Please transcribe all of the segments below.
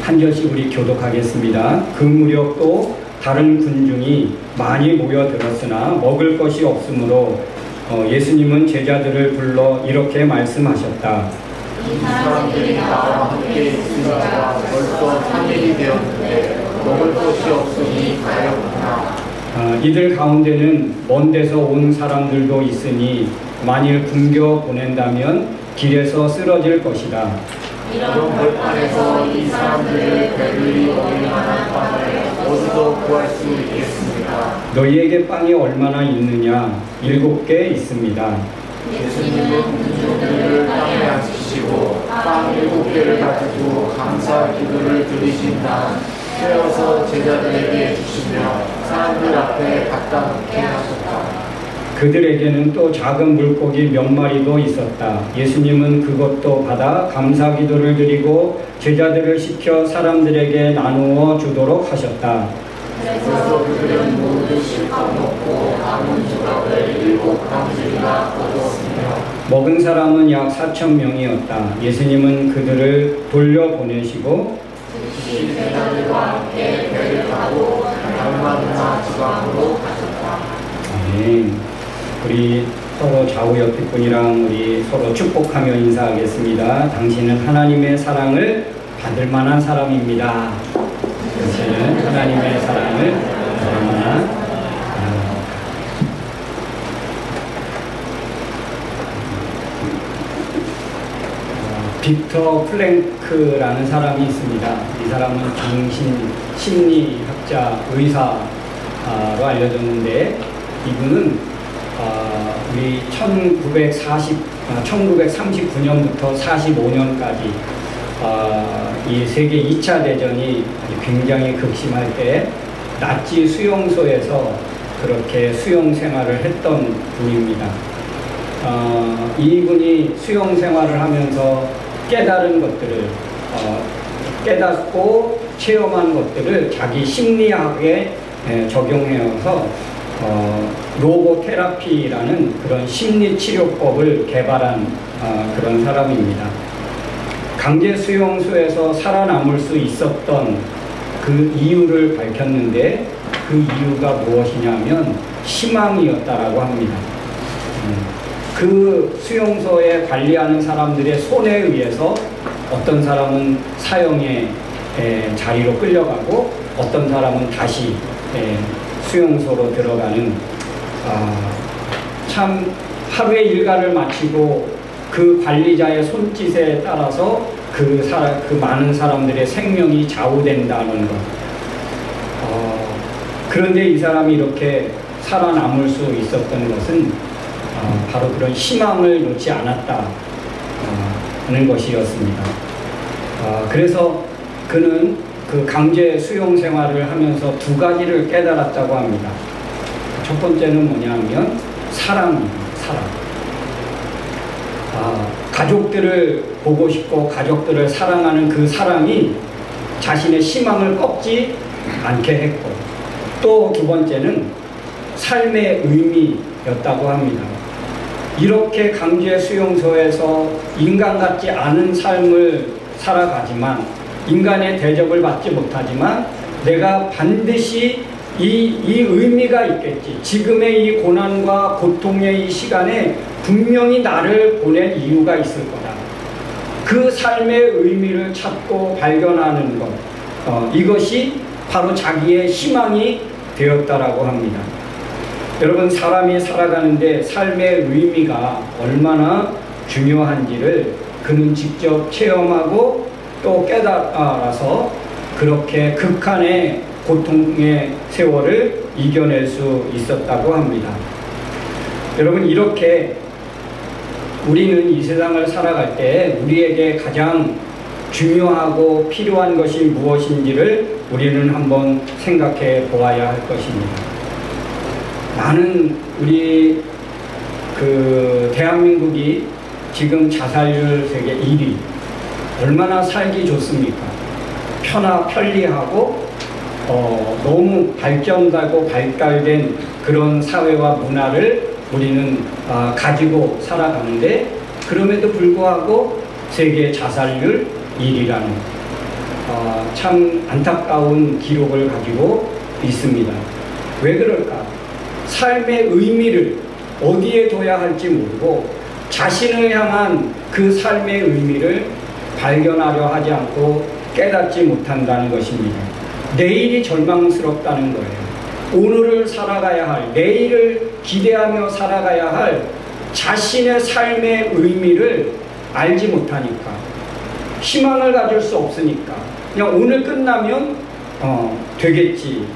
한 절씩 우리 교독하겠습니다. 그 무렵 또 다른 군중이 많이 모여들었으나 먹을 것이 없으므로 예수님은 제자들을 불러 이렇게 말씀하셨다. 이 사람들이 나와 함께 있으니까 벌써 3일이 되었는데 먹을 것이 없으니 가렵구나. 이들 가운데는 먼 데서 온 사람들도 있으니 만일 굶겨 보낸다면 길에서 쓰러질 것이다. 이런 벌판에서 이 사람들을 배불리 먹일 만한 빵을 어디서 구할 수 있겠습니까? 너희에게 빵이 얼마나 있느냐? 7개 있습니다. 예수님은 군중들을 땅에 앉히시고 빵 7개를 가지고 감사 기도를 드리신 다음 떼어서 제자들에게 주시며 사람들 앞에 갖다 놓게 하셨다. 그들에게는 또 작은 물고기 몇 마리도 있었다. 예수님은 그것도 받아 감사 기도를 드리고 제자들을 시켜 사람들에게 나누어 주도록 하셨다. 그래서 그들은 모두 실컷 먹고 남은 조각을 7강질이나 거두었으며 먹은 사람은 약 4,000명이었다. 예수님은 그들을 돌려보내시고 즉시 제자들과 함께 배를 타고 달마누나 지방으로 가셨다. 아멘. 우리 서로 좌우 옆에 분이랑 우리 서로 축복하며 인사하겠습니다. 당신은 하나님의 사랑을 받을 만한 사람입니다. 당신은 하나님의 사랑을 받을 만한 빅터 플랭크라는 사람이 있습니다. 이 사람은 심리학자, 의사로 알려졌는데 이분은 우리 1939년부터 45년까지 이 세계 2차 대전이 굉장히 극심할 때 나치 수용소에서 그렇게 수용 생활을 했던 분입니다. 이분이 수용 생활을 하면서 깨달은 것들을 깨닫고 체험한 것들을 자기 심리학에 적용해서 로고테라피라는 그런 심리치료법을 개발한 그런 사람입니다. 강제 수용소에서 살아남을 수 있었던 그 이유를 밝혔는데 그 이유가 무엇이냐면 희망이었다라고 합니다. 그 수용소에 관리하는 사람들의 손에 의해서 어떤 사람은 사형의 자리로 끌려가고 어떤 사람은 다시 수용소로 들어가는 참 하루의 일과를 마치고 그 관리자의 손짓에 따라서 그 많은 사람들의 생명이 좌우된다는 것. 그런데 이 사람이 이렇게 살아남을 수 있었던 것은 바로 그런 희망을 놓지 않았다는 것이었습니다. 그래서 그는 그 강제 수용 생활을 하면서 2가지를 깨달았다고 합니다. 첫 번째는 뭐냐면 사랑입니다. 사랑. 가족들을 보고 싶고 가족들을 사랑하는 그 사랑이 자신의 희망을 꺾지 않게 했고 또 2번째는 삶의 의미였다고 합니다. 이렇게 강제 수용소에서 인간 같지 않은 삶을 살아가지만 인간의 대접을 받지 못하지만 내가 반드시 이 의미가 있겠지. 지금의 이 고난과 고통의 이 시간에 분명히 나를 보낼 이유가 있을 거다. 그 삶의 의미를 찾고 발견하는 것. 이것이 바로 자기의 희망이 되었다라고 합니다. 여러분, 사람이 살아가는데 삶의 의미가 얼마나 중요한지를 그는 직접 체험하고 또 깨달아서 그렇게 극한의 고통의 세월을 이겨낼 수 있었다고 합니다. 여러분, 이렇게 우리는 이 세상을 살아갈 때 우리에게 가장 중요하고 필요한 것이 무엇인지를 우리는 한번 생각해 보아야 할 것입니다. 많은 우리 대한민국이 지금 자살률 세계 1위. 얼마나 살기 좋습니까? 편리하고 너무 발전되고 발달된 그런 사회와 문화를 우리는 가지고 살아가는데 그럼에도 불구하고 세계 자살률 1위라는 참 안타까운 기록을 가지고 있습니다. 왜 그럴까? 삶의 의미를 어디에 둬야 할지 모르고 자신을 향한 그 삶의 의미를 발견하려 하지 않고 깨닫지 못한다는 것입니다. 내일이 절망스럽다는 거예요. 오늘을 살아가야 할, 내일을 기대하며 살아가야 할 자신의 삶의 의미를 알지 못하니까, 희망을 가질 수 없으니까 그냥 오늘 끝나면 되겠지,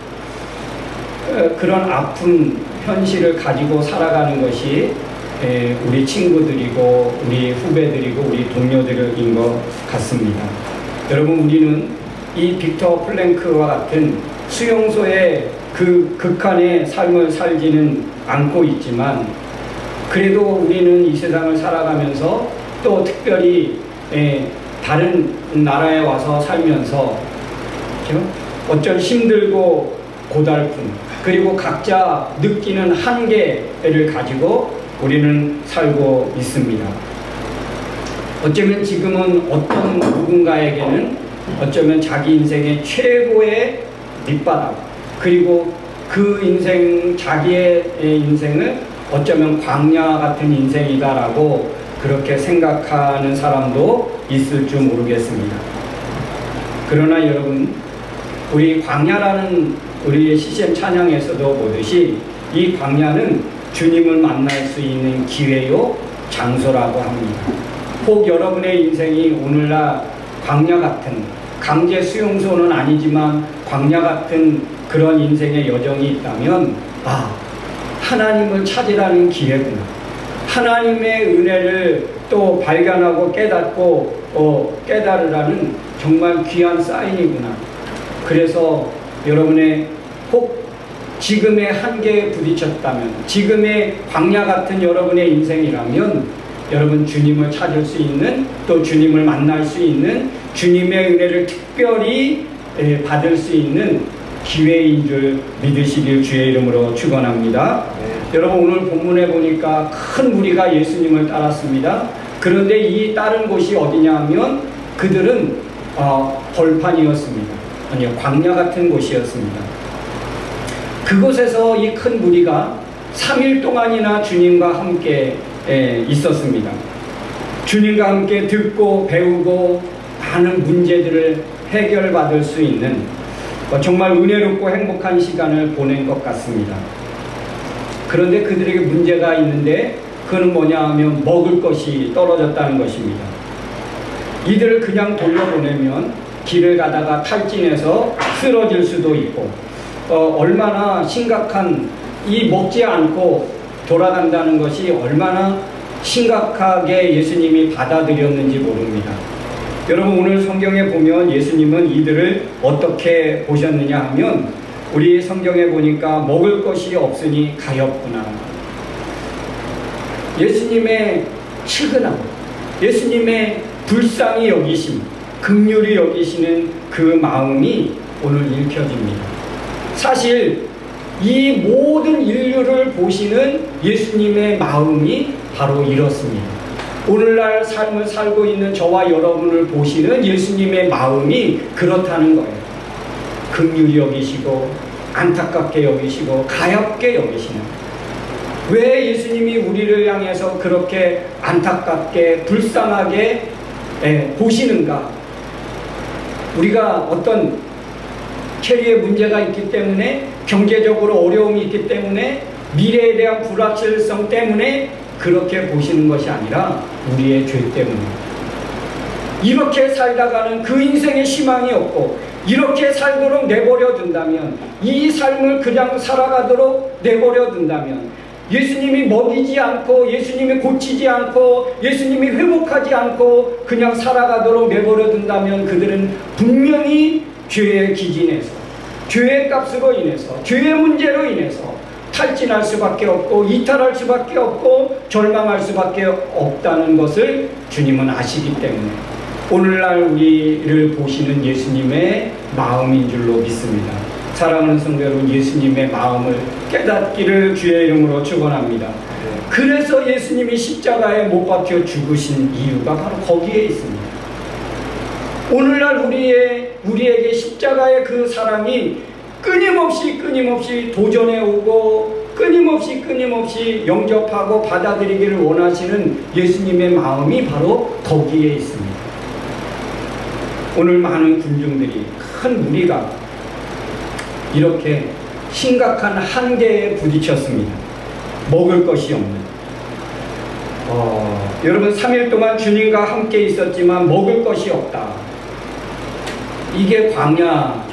그런 아픈 현실을 가지고 살아가는 것이 우리 친구들이고 우리 후배들이고 우리 동료들인 것 같습니다. 여러분, 우리는 이 빅터 플랭크와 같은 수용소의 그 극한의 삶을 살지는 않고 있지만, 그래도 우리는 이 세상을 살아가면서 또 특별히 다른 나라에 와서 살면서 어쩔 힘들고 고달픔, 그리고 각자 느끼는 한계를 가지고 우리는 살고 있습니다. 어쩌면 지금은 어떤 누군가에게는 어쩌면 자기 인생의 최고의 밑바닥, 그리고 그 인생, 자기의 인생을 어쩌면 광야 같은 인생이다라고 그렇게 생각하는 사람도 있을 줄 모르겠습니다. 그러나 여러분, 우리 광야라는 우리의 CCM 찬양에서도 보듯이 이 광야는 주님을 만날 수 있는 기회요 장소라고 합니다. 혹 여러분의 인생이 오늘날 광야 같은, 강제 수용소는 아니지만 광야 같은 그런 인생의 여정이 있다면, 하나님을 찾으라는 기회구나, 하나님의 은혜를 또 발견하고 깨닫고 깨달으라는 정말 귀한 사인이구나. 그래서 여러분의 혹 지금의 한계에 부딪혔다면, 지금의 광야 같은 여러분의 인생이라면, 여러분 주님을 찾을 수 있는, 또 주님을 만날 수 있는, 주님의 은혜를 특별히 받을 수 있는 기회인 줄 믿으시길 주의 이름으로 축원합니다. 여러분, 오늘 본문에 보니까 큰 무리가 예수님을 따랐습니다. 그런데 이 따른 곳이 어디냐 하면 그들은 벌판이었습니다. 아니요, 광야 같은 곳이었습니다. 그곳에서 이 큰 무리가 3일 동안이나 주님과 함께 있었습니다. 주님과 함께 듣고 배우고 많은 문제들을 해결받을 수 있는 정말 은혜롭고 행복한 시간을 보낸 것 같습니다. 그런데 그들에게 문제가 있는데, 그는 뭐냐 하면 먹을 것이 떨어졌다는 것입니다. 이들을 그냥 돌려보내면 길을 가다가 탈진해서 쓰러질 수도 있고, 얼마나 심각한, 이 먹지 않고 돌아간다는 것이 얼마나 심각하게 예수님이 받아들였는지 모릅니다. 여러분, 오늘 성경에 보면 예수님은 이들을 어떻게 보셨느냐 하면, 우리 성경에 보니까 먹을 것이 없으니 가엾구나. 예수님의 측은함, 예수님의 불쌍히 여기심, 긍휼히 여기시는 그 마음이 오늘 읽혀집니다. 사실 이 모든 인류를 보시는 예수님의 마음이 바로 이렇습니다. 오늘날 삶을 살고 있는 저와 여러분을 보시는 예수님의 마음이 그렇다는 거예요. 긍휼히 여기시고 안타깝게 여기시고 가엾게 여기시는. 왜 예수님이 우리를 향해서 그렇게 안타깝게 불쌍하게 보시는가? 우리가 어떤 캐리에 문제가 있기 때문에, 경제적으로 어려움이 있기 때문에, 미래에 대한 불확실성 때문에 그렇게 보시는 것이 아니라 우리의 죄 때문에, 이렇게 살다가는 그 인생에 희망이 없고 이렇게 살도록 내버려 둔다면, 이 삶을 그냥 살아가도록 내버려 둔다면, 예수님이 먹이지 않고 예수님이 고치지 않고 예수님이 회복하지 않고 그냥 살아가도록 내버려 둔다면, 그들은 분명히 죄에 기진해서, 죄의 값으로 인해서, 죄의 문제로 인해서 탈진할 수밖에 없고 이탈할 수밖에 없고 절망할 수밖에 없다는 것을 주님은 아시기 때문에 오늘날 우리를 보시는 예수님의 마음인 줄로 믿습니다. 사랑하는 성도 여러분, 예수님의 마음을 깨닫기를 주의 이름으로 축원합니다. 그래서 예수님이 십자가에 못 박혀 죽으신 이유가 바로 거기에 있습니다. 오늘날 우리에게 십자가의 그 사랑이 끊임없이 도전해 오고 끊임없이 영접하고 받아들이기를 원하시는 예수님의 마음이 바로 거기에 있습니다. 오늘 많은 군중들이, 큰 무리가 이렇게 심각한 한계에 부딪혔습니다. 먹을 것이 없는. 여러분 3일 동안 주님과 함께 있었지만 먹을 것이 없다. 이게 광야,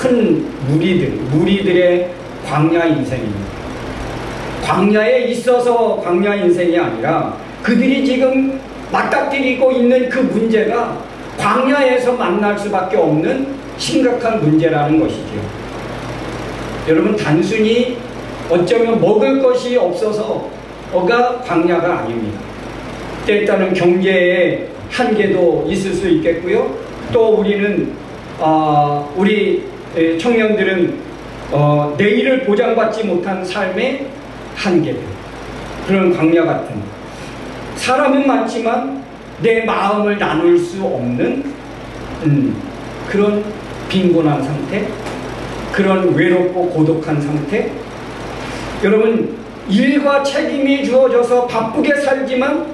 큰 무리들의 광야 인생입니다. 광야에 있어서 광야 인생이 아니라 그들이 지금 맞닥뜨리고 있는 그 문제가 광야에서 만날 수밖에 없는 심각한 문제라는 것이죠. 여러분 단순히 어쩌면 먹을 것이 없어서가 광야가 아닙니다. 때에 따른 경제의 한계도 있을 수 있겠고요. 또 우리 청년들은 내일을 보장받지 못한 삶의 한계들, 그런 광야 같은, 사람은 많지만 내 마음을 나눌 수 없는 그런 빈곤한 상태, 그런 외롭고 고독한 상태. 여러분 일과 책임이 주어져서 바쁘게 살지만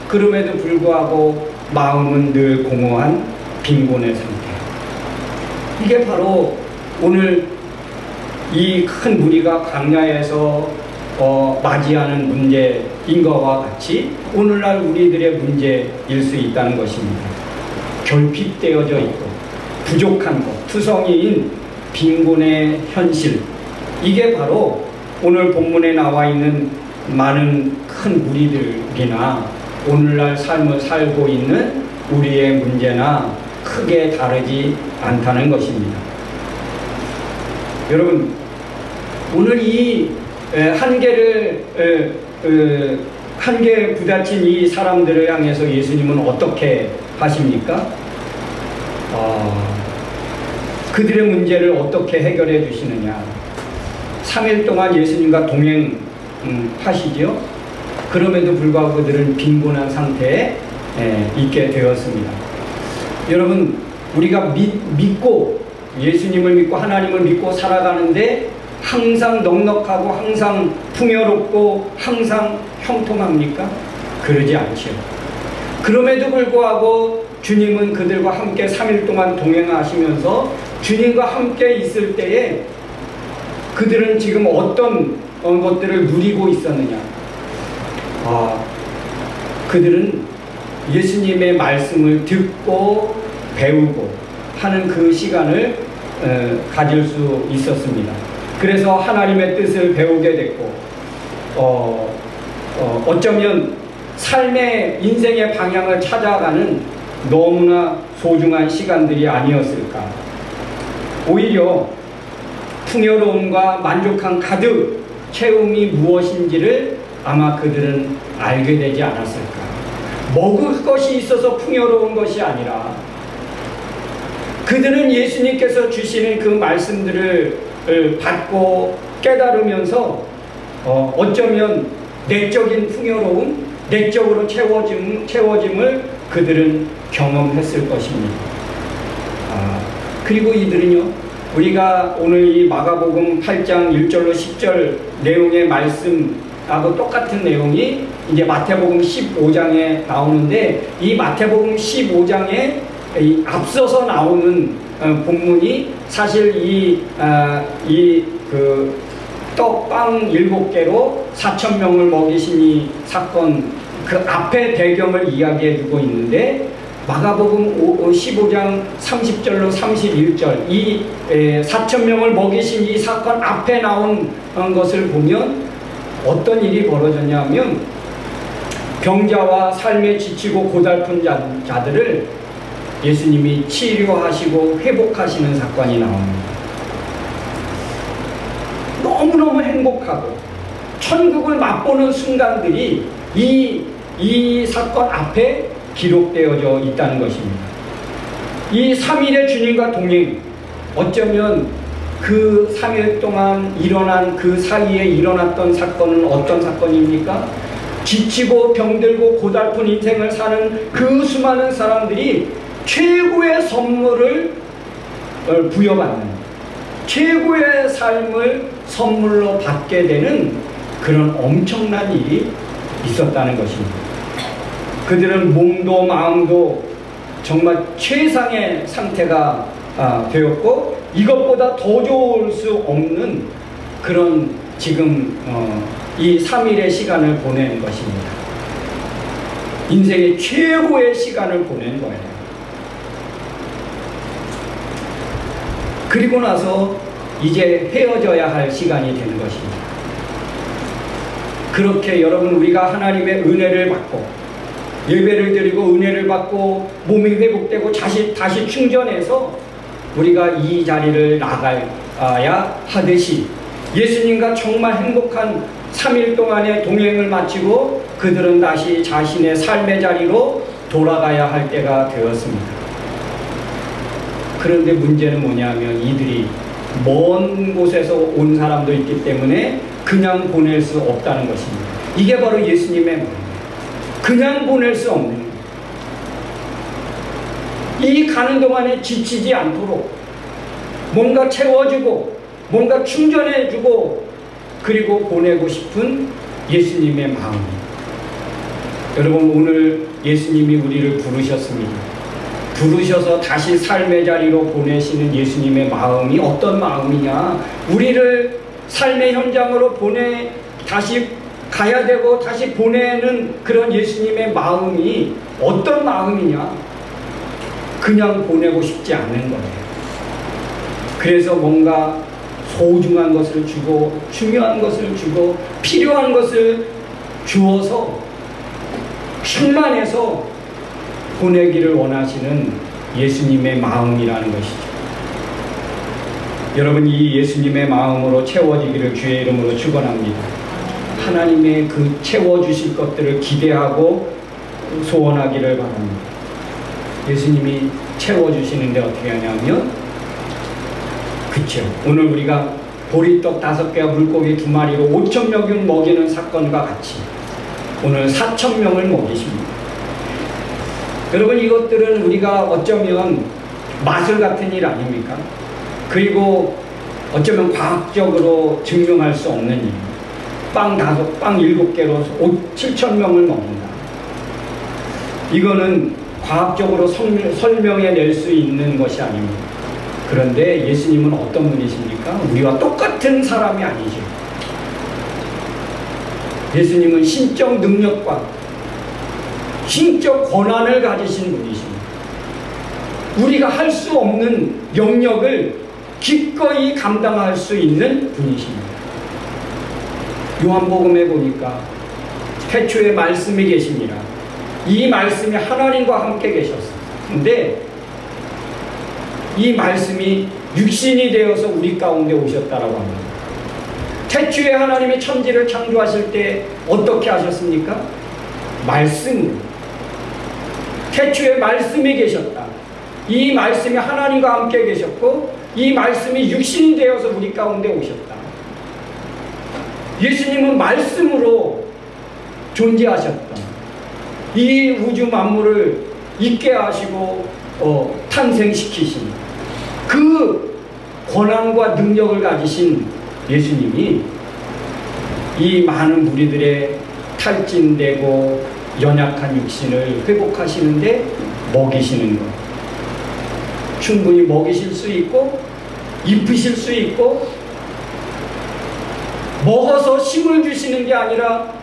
그럼에도 불구하고 마음은 늘 공허한 빈곤의 상태. 이게 바로 오늘 이 큰 무리가 광야에서 맞이하는 문제인 것과 같이 오늘날 우리들의 문제일 수 있다는 것입니다. 결핍되어져 있고 부족한 것, 투성이인 빈곤의 현실. 이게 바로 오늘 본문에 나와 있는 많은 큰 무리들이나 오늘날 삶을 살고 있는 우리의 문제나 크게 다르지 않다는 것입니다. 여러분 오늘 이 한계에 부딪힌 이 사람들을 향해서 예수님은 어떻게 하십니까? 그들의 문제를 어떻게 해결해 주시느냐. 3일 동안 예수님과 동행하시죠. 그럼에도 불구하고 그들은 빈곤한 상태에 있게 되었습니다. 여러분 우리가 예수님을 믿고 하나님을 믿고 살아가는데 항상 넉넉하고 항상 풍요롭고 항상 형통합니까? 그러지 않죠. 그럼에도 불구하고 주님은 그들과 함께 3일 동안 동행하시면서 주님과 함께 있을 때에 그들은 지금 어떤 것들을 누리고 있었느냐. 그들은 예수님의 말씀을 듣고 배우고 하는 그 시간을 가질 수 있었습니다. 그래서 하나님의 뜻을 배우게 됐고 어쩌면 삶의 인생의 방향을 찾아가는 너무나 소중한 시간들이 아니었을까. 오히려 풍요로움과 만족한 가득 채움이 무엇인지를 아마 그들은 알게 되지 않았을까. 먹을 것이 있어서 풍요로운 것이 아니라 그들은 예수님께서 주시는 그 말씀들을 받고 깨달으면서 어쩌면 내적인 풍요로움, 내적으로 채워짐을 그들은 경험했을 것입니다. 그리고 이들은요, 우리가 오늘 이 마가복음 8장 1절로 10절 내용의 말씀하고 똑같은 내용이 이제 마태복음 15장에 나오는데, 이 마태복음 15장에 앞서서 나오는 본문이 사실 떡빵 7개로 4,000명을 먹이신 이 사건, 그 앞에 배경을 이야기해 주고 있는데, 마가복음 15장 30절로 31절 이 4,000명을 먹이신 이 사건 앞에 나온 것을 보면 어떤 일이 벌어졌냐면, 병자와 삶에 지치고 고달픈 자들을 예수님이 치료하시고 회복하시는 사건이 나옵니다. 너무너무 행복하고 천국을 맛보는 순간들이 이 사건 앞에 기록되어져 있다는 것입니다. 이 3일의 주님과 동행, 어쩌면 그 3일 동안 일어난 그 사이에 일어났던 사건은 어떤 사건입니까? 지치고 병들고 고달픈 인생을 사는 그 수많은 사람들이 최고의 선물을 부여받는, 최고의 삶을 선물로 받게 되는 그런 엄청난 일이 있었다는 것입니다. 그들은 몸도 마음도 정말 최상의 상태가 되었고, 이것보다 더 좋을 수 없는 그런 지금 이 3일의 시간을 보낸 것입니다. 인생의 최고의 시간을 보낸 거예요. 그리고 나서 이제 헤어져야 할 시간이 되는 것입니다. 그렇게 여러분, 우리가 하나님의 은혜를 받고 예배를 드리고 은혜를 받고 몸이 회복되고 다시 충전해서 우리가 이 자리를 나가야 하듯이, 예수님과 정말 행복한 3일 동안의 동행을 마치고 그들은 다시 자신의 삶의 자리로 돌아가야 할 때가 되었습니다. 그런데 문제는 뭐냐면, 이들이 먼 곳에서 온 사람도 있기 때문에 그냥 보낼 수 없다는 것입니다. 이게 바로 예수님의 마음이에요. 그냥 보낼 수 없는, 이 가는 동안에 지치지 않도록 뭔가 채워주고 뭔가 충전해주고 그리고 보내고 싶은 예수님의 마음. 여러분, 오늘 예수님이 우리를 부르셨습니다. 부르셔서 다시 삶의 자리로 보내시는 예수님의 마음이 어떤 마음이냐, 우리를 삶의 현장으로 다시 가야 되고 다시 보내는 그런 예수님의 마음이 어떤 마음이냐, 그냥 보내고 싶지 않은 거예요. 그래서 뭔가 소중한 것을 주고 중요한 것을 주고 필요한 것을 주어서 충만해서 보내기를 원하시는 예수님의 마음이라는 것이죠. 여러분, 이 예수님의 마음으로 채워지기를 주의 이름으로 축원합니다. 하나님의 그 채워주실 것들을 기대하고 소원하기를 바랍니다. 예수님이 채워주시는데 어떻게 하냐면, 그쵸, 오늘 우리가 보리떡 5개와 물고기 2마리로 5,000명을 먹이는 사건과 같이 오늘 4,000명을 먹이십니다. 여러분, 이것들은 우리가 어쩌면 마술 같은 일 아닙니까? 그리고 어쩌면 과학적으로 증명할 수 없는 일. 빵 7개로 7,000명을 먹는다. 이거는 과학적으로 설명해낼 수 있는 것이 아닙니다. 그런데 예수님은 어떤 분이십니까? 우리와 똑같은 사람이 아니죠. 예수님은 신적 능력과 신적 권한을 가지신 분이십니다. 우리가 할 수 없는 영역을 기꺼이 감당할 수 있는 분이십니다. 요한복음에 보니까 태초에 말씀이 계십니다. 이 말씀이 하나님과 함께 계셨어요. 근데 이 말씀이 육신이 되어서 우리 가운데 오셨다라고 합니다. 태초에 하나님이 천지를 창조하실 때 어떻게 하셨습니까? 말씀으로. 태초에 말씀이 계셨다. 이 말씀이 하나님과 함께 계셨고 이 말씀이 육신이 되어서 우리 가운데 오셨다. 예수님은 말씀으로 존재하셨다. 이 우주 만물을 있게 하시고 탄생시키신 그 권한과 능력을 가지신 예수님이 이 많은 무리들의 탈진되고 연약한 육신을 회복하시는데 먹이시는 것. 충분히 먹이실 수 있고 입히실 수 있고 먹어서 힘을 주시는 게 아니라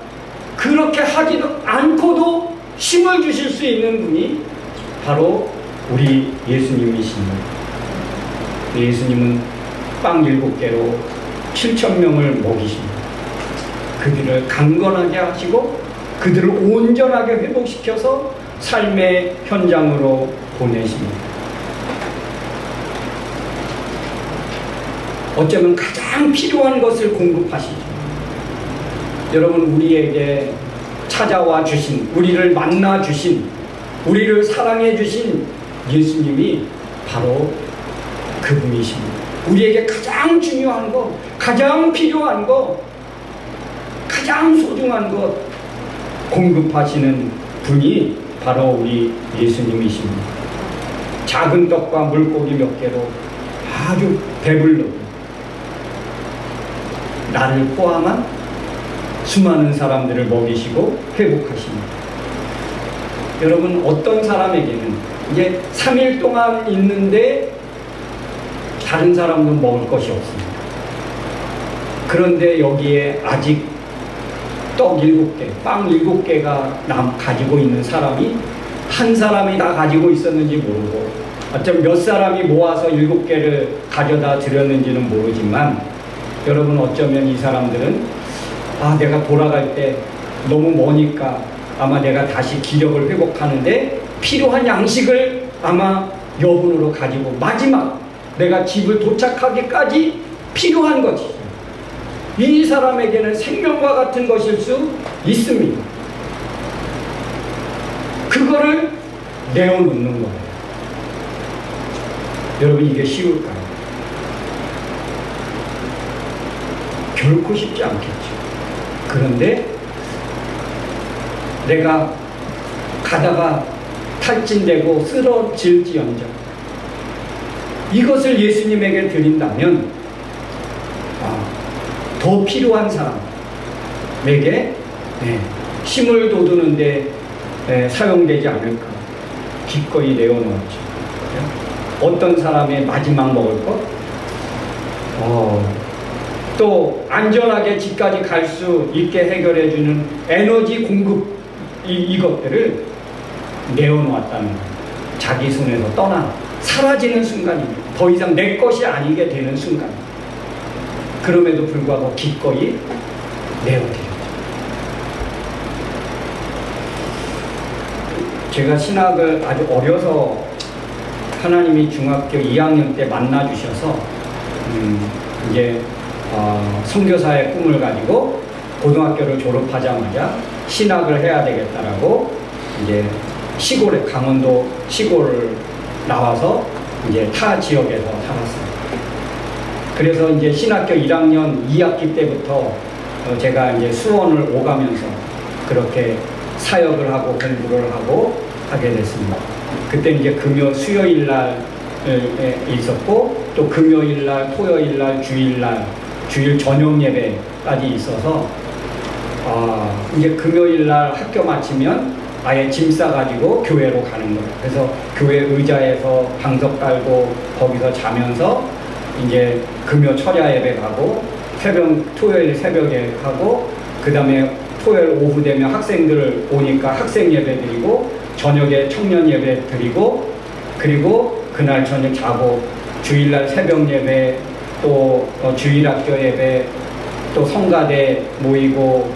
그렇게 하지도 않고도 힘을 주실 수 있는 분이 바로 우리 예수님이십니다. 예수님은 빵 7개로 7,000명을 먹이십니다. 그들을 강건하게 하시고 그들을 온전하게 회복시켜서 삶의 현장으로 보내십니다. 어쩌면 가장 필요한 것을 공급하시죠. 여러분, 우리에게 찾아와 주신, 우리를 만나 주신, 우리를 사랑해 주신 예수님이 바로 그분이십니다. 우리에게 가장 중요한 것, 가장 필요한 것, 가장 소중한 것 공급하시는 분이 바로 우리 예수님이십니다. 작은 떡과 물고기 몇 개로 아주 배불러 나를 포함한 수많은 사람들을 먹이시고 회복하십니다. 여러분, 어떤 사람에게는 이제 3일 동안 있는데 다른 사람도 먹을 것이 없습니다. 그런데 여기에 아직 떡 7개, 빵 7개가 가지고 있는 사람이 한 사람이 다 가지고 있었는지 모르고 어쩜 몇 사람이 모아서 7개를 가져다 드렸는지는 모르지만 여러분, 어쩌면 이 사람들은 내가 돌아갈 때 너무 머니까 아마 내가 다시 기력을 회복하는데 필요한 양식을 아마 여분으로 가지고 마지막 내가 집을 도착하기까지 필요한 것이죠. 이 사람에게는 생명과 같은 것일 수 있습니다. 그거를 내어놓는 거예요. 여러분, 이게 쉬울까요? 결코 쉽지 않겠죠. 그런데 내가 가다가 탈진되고 쓰러질지언정 이것을 예수님에게 드린다면 더 필요한 사람에게 힘을 돋우는데 사용되지 않을까 기꺼이 내어놓았죠. 어떤 사람의 마지막 먹을 것, 또 안전하게 집까지 갈 수 있게 해결해주는 에너지 공급, 이것들을 내어놓았다는 거예요. 자기 손에서 떠나 사라지는 순간입니다. 더 이상 내 것이 아니게 되는 순간. 그럼에도 불구하고 기꺼이 내어드렸죠. 제가 신학을 아주 어려서 하나님이 중학교 2학년 때 만나 주셔서 이제 선교사의 꿈을 가지고 고등학교를 졸업하자마자 신학을 해야 되겠다라고 이제 시골에, 강원도 시골을 나와서 이제 타 지역에서 살았어요. 그래서 이제 신학교 1학년 2학기 때부터 제가 이제 수원을 오가면서 그렇게 사역을 하고 공부를 하고 하게 됐습니다. 그때 이제 금요 수요일 날 있었고 또 금요일 날, 토요일 날, 주일 날, 주일 저녁 예배까지 있어서 이제 금요일 날 학교 마치면 아예 짐 싸가지고 교회로 가는 거예요. 그래서 교회 의자에서 방석 깔고 거기서 자면서 이제 금요 철야 예배 가고 토요일 새벽에 가고 그 다음에 토요일 오후 되면 학생들 오니까 학생 예배 드리고 저녁에 청년 예배 드리고 그리고 그날 저녁 자고 주일날 새벽 예배 또 주일학교 예배 또 성가대 모이고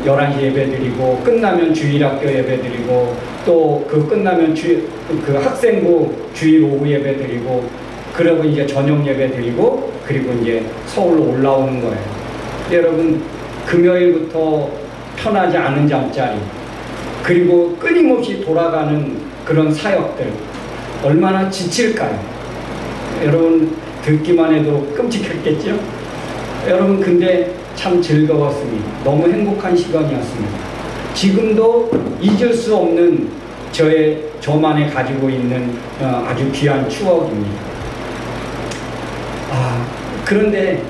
11시 예배 드리고 끝나면 주일학교 예배 드리고 또 그 끝나면 그 학생부 주일 오후 예배 드리고 그러고 이제 저녁 예배 드리고 그리고 이제 서울로 올라오는 거예요. 여러분, 금요일부터 편하지 않은 잠자리 그리고 끊임없이 돌아가는 그런 사역들 얼마나 지칠까요? 여러분, 듣기만 해도 끔찍했겠죠? 여러분, 근데 참 즐거웠습니다. 너무 행복한 시간이었습니다. 지금도 잊을 수 없는 저만이 가지고 있는 아주 귀한 추억입니다. 그런데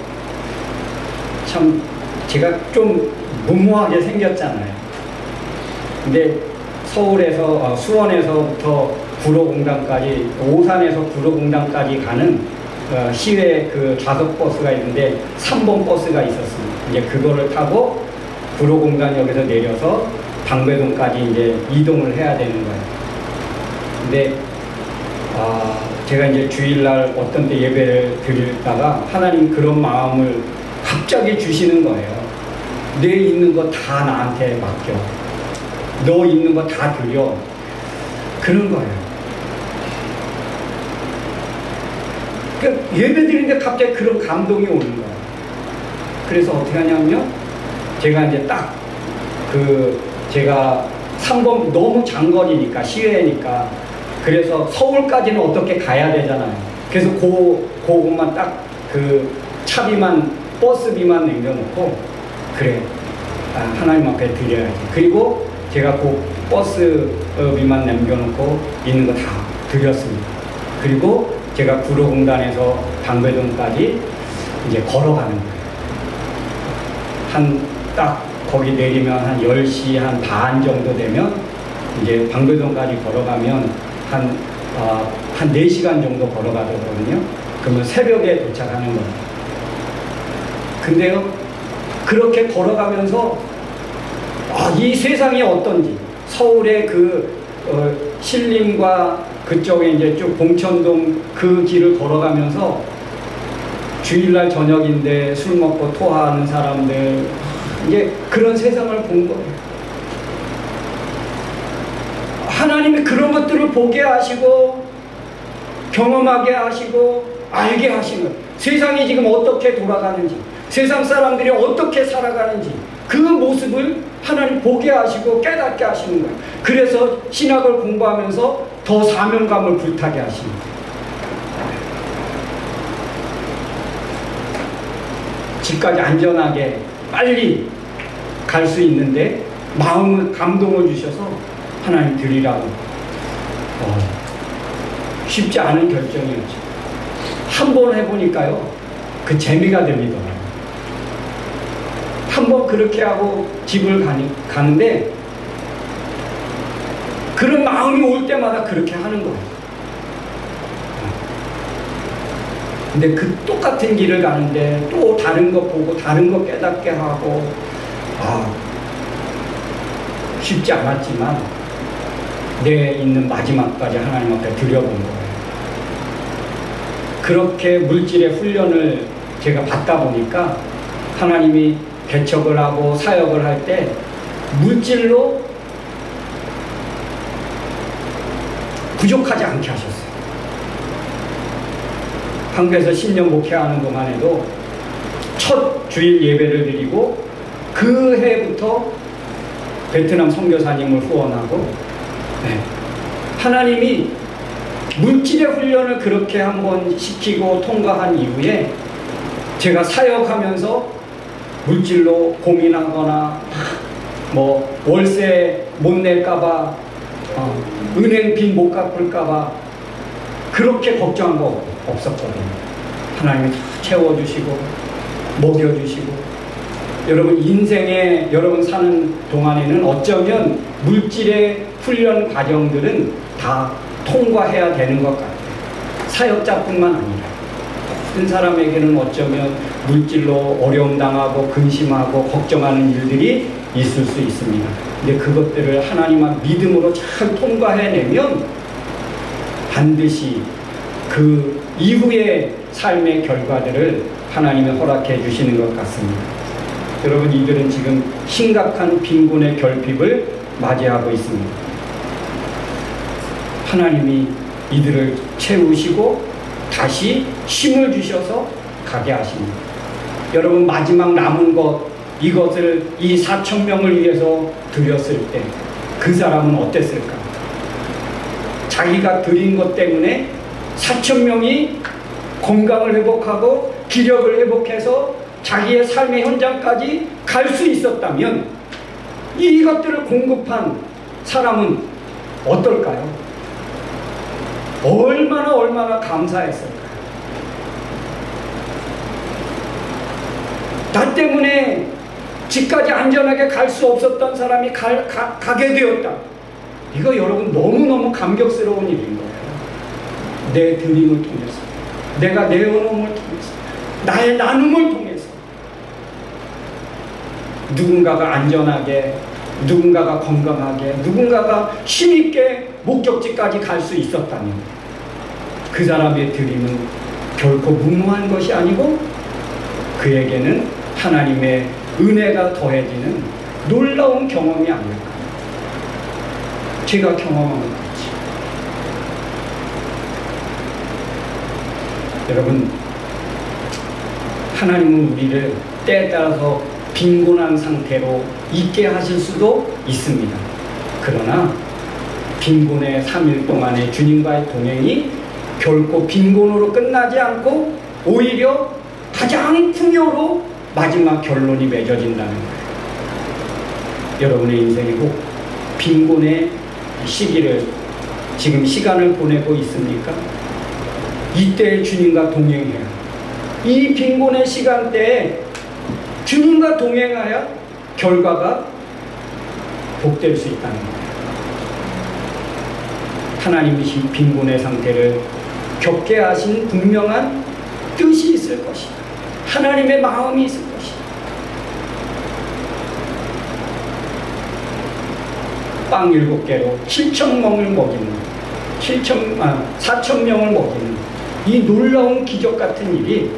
참 제가 좀 무모하게 생겼잖아요. 근데 서울에서 수원에서부터 구로공단까지 오산에서 구로공단까지 가는 시외 그 좌석 버스가 있는데 3번 버스가 있었습니다. 이제 그거를 타고 구로공단역에서 내려서 방배동까지 이제 이동을 해야 되는 거예요. 근데 제가 이제 주일날 어떤 때 예배를 드리다가 하나님 그런 마음을 갑자기 주시는 거예요. 내 있는 거 다 나한테 맡겨. 너 있는 거 다 드려. 그런 거예요. 예배 드리는데 갑자기 그런 감동이 오는 거예요. 그래서 어떻게 하냐면 제가 이제 딱 제가 3번 너무 장거리니까 시외니까 그래서 서울까지는 어떻게 가야 되잖아요. 그래서 그것만 딱 차비만 버스비만 남겨놓고 그래 하나님 앞에 드려야지. 그리고 제가 버스비만 남겨놓고 있는 거 다 드렸습니다. 그리고 제가 구로공단에서 방배동까지 이제 걸어가는 거예요. 딱 거기 내리면 한 10시 한 반 정도 되면 이제 방배동까지 걸어가면 한 4시간 정도 걸어가거든요. 그러면 새벽에 도착하는 거예요. 근데요, 그렇게 걸어가면서 이 세상이 어떤지, 서울의 신림과 그쪽에 이제 쭉 봉천동 그 길을 걸어가면서 주일날 저녁인데 술 먹고 토하는 사람들, 이제 그런 세상을 본 거예요. 하나님이 그런 것들을 보게 하시고 경험하게 하시고 알게 하시는 거예요. 세상이 지금 어떻게 돌아가는지, 세상 사람들이 어떻게 살아가는지 그 모습을 하나님 보게 하시고 깨닫게 하시는 거예요. 그래서 신학을 공부하면서 더 사명감을 불타게 하시는 거예요. 집까지 안전하게 빨리 갈 수 있는데 마음을 감동을 주셔서 하나님 드리라고. 쉽지 않은 결정이었죠. 한 번 해보니까요, 그 재미가 들리더라고요. 한 번 그렇게 하고 집을 가는데 그런 마음이 올 때마다 그렇게 하는 거예요. 근데 그 똑같은 길을 가는데 또 다른 거 보고 다른 거 깨닫게 하고 쉽지 않았지만 내 있는 마지막까지 하나님 앞에 드려본 거예요. 그렇게 물질의 훈련을 제가 받다 보니까 하나님이 개척을 하고 사역을 할 때 물질로 부족하지 않게 하셨어요. 한국에서 10년 목회하는 동안에도 첫 주일 예배를 드리고 그 해부터 베트남 선교사님을 후원하고, 하나님이 물질의 훈련을 그렇게 한번 시키고 통과한 이후에 제가 사역하면서 물질로 고민하거나 월세 못 낼까봐 은행 빚 못 갚을까봐 그렇게 걱정한 거 없었거든요. 하나님이 다 채워주시고 먹여주시고, 여러분 인생에 여러분 사는 동안에는 어쩌면 물질의 훈련 과정들은 다 통과해야 되는 것 같아요. 사역자뿐만 아니라 모든 사람에게는 어쩌면 물질로 어려움 당하고 근심하고 걱정하는 일들이 있을 수 있습니다. 근데 그것들을 하나님 앞 믿음으로 잘 통과해내면 반드시 그 이후의 삶의 결과들을 하나님이 허락해 주시는 것 같습니다. 여러분, 이들은 지금 심각한 빈곤의 결핍을 맞이하고 있습니다. 하나님이 이들을 채우시고 다시 힘을 주셔서 가게 하십니다. 여러분, 마지막 남은 것, 이것을 이 4,000명을 위해서 드렸을 때 그 사람은 어땠을까? 자기가 드린 것 때문에 4,000명이 건강을 회복하고 기력을 회복해서 자기의 삶의 현장까지 갈 수 있었다면 이것들을 공급한 사람은 어떨까요? 얼마나 감사했을까요? 나 때문에 집까지 안전하게 갈 수 없었던 사람이 가게 되었다. 이거 여러분 너무너무 감격스러운 일인 거예요. 내 드림을 통해서, 내가 내어놓음을 통해서, 나의 나눔을 통해서 누군가가 안전하게, 누군가가 건강하게, 누군가가 힘있게 목적지까지 갈 수 있었다면 그 사람의 드림은 결코 무모한 것이 아니고 그에게는 하나님의 은혜가 더해지는 놀라운 경험이 아닐까. 제가 경험한 것 같이. 여러분, 하나님은 우리를 때에 따라서 빈곤한 상태로 있게 하실 수도 있습니다. 그러나 빈곤의 3일 동안의 주님과의 동행이 결코 빈곤으로 끝나지 않고 오히려 가장 풍요로 마지막 결론이 맺어진다는 거예요. 여러분의 인생에 꼭 빈곤의 시기를, 지금 시간을 보내고 있습니까? 이때 주님과 동행해야, 이 빈곤의 시간대에 주님과 동행하여 결과가 복될 수 있다는 거예요. 하나님이 빈곤의 상태를 겪게 하신 분명한 뜻이 있을 것이다. 하나님의 마음이 있을 것이다. 빵 7개로 7,000명을 먹이는, 4,000명을 먹이는 이 놀라운 기적 같은 일이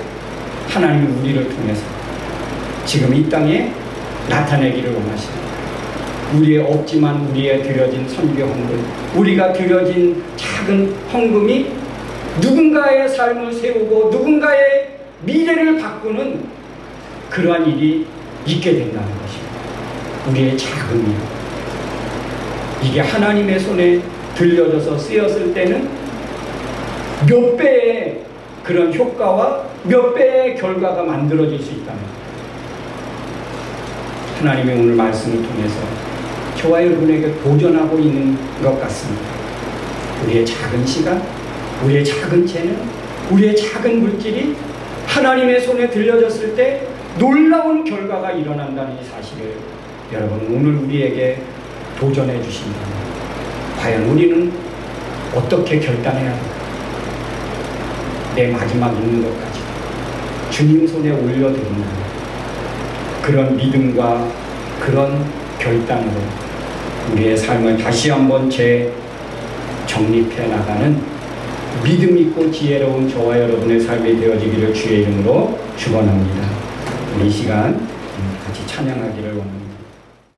하나님이 우리를 통해서 지금 이 땅에 나타내기를 원하십니다. 우리의 없지만 우리의 드려진 선교 헌금, 우리가 드려진 작은 헌금이 누군가의 삶을 세우고 누군가의 미래를 바꾸는 그러한 일이 있게 된다는 것입니다. 우리의 작은 일, 이게 하나님의 손에 들려져서 쓰였을 때는 몇 배의 그런 효과와 몇 배의 결과가 만들어질 수 있다는 거예요. 하나님의 오늘 말씀을 통해서 저와 여러분에게 도전하고 있는 것 같습니다. 우리의 작은 시간, 우리의 작은 재능, 우리의 작은 물질이 하나님의 손에 들려졌을 때 놀라운 결과가 일어난다는 이 사실을 여러분 오늘 우리에게 도전해 주신다면 과연 우리는 어떻게 결단해야 할까? 내 마지막 있는 것까지 주님 손에 올려드린다는 그런 믿음과 그런 결단으로 우리의 삶을 다시 한번 재정립해 나가는 믿음 있고 지혜로운 저와 여러분의 삶이 되어지기를 주의 이름으로 축원합니다. 이 시간 같이 찬양하기를 원합니다.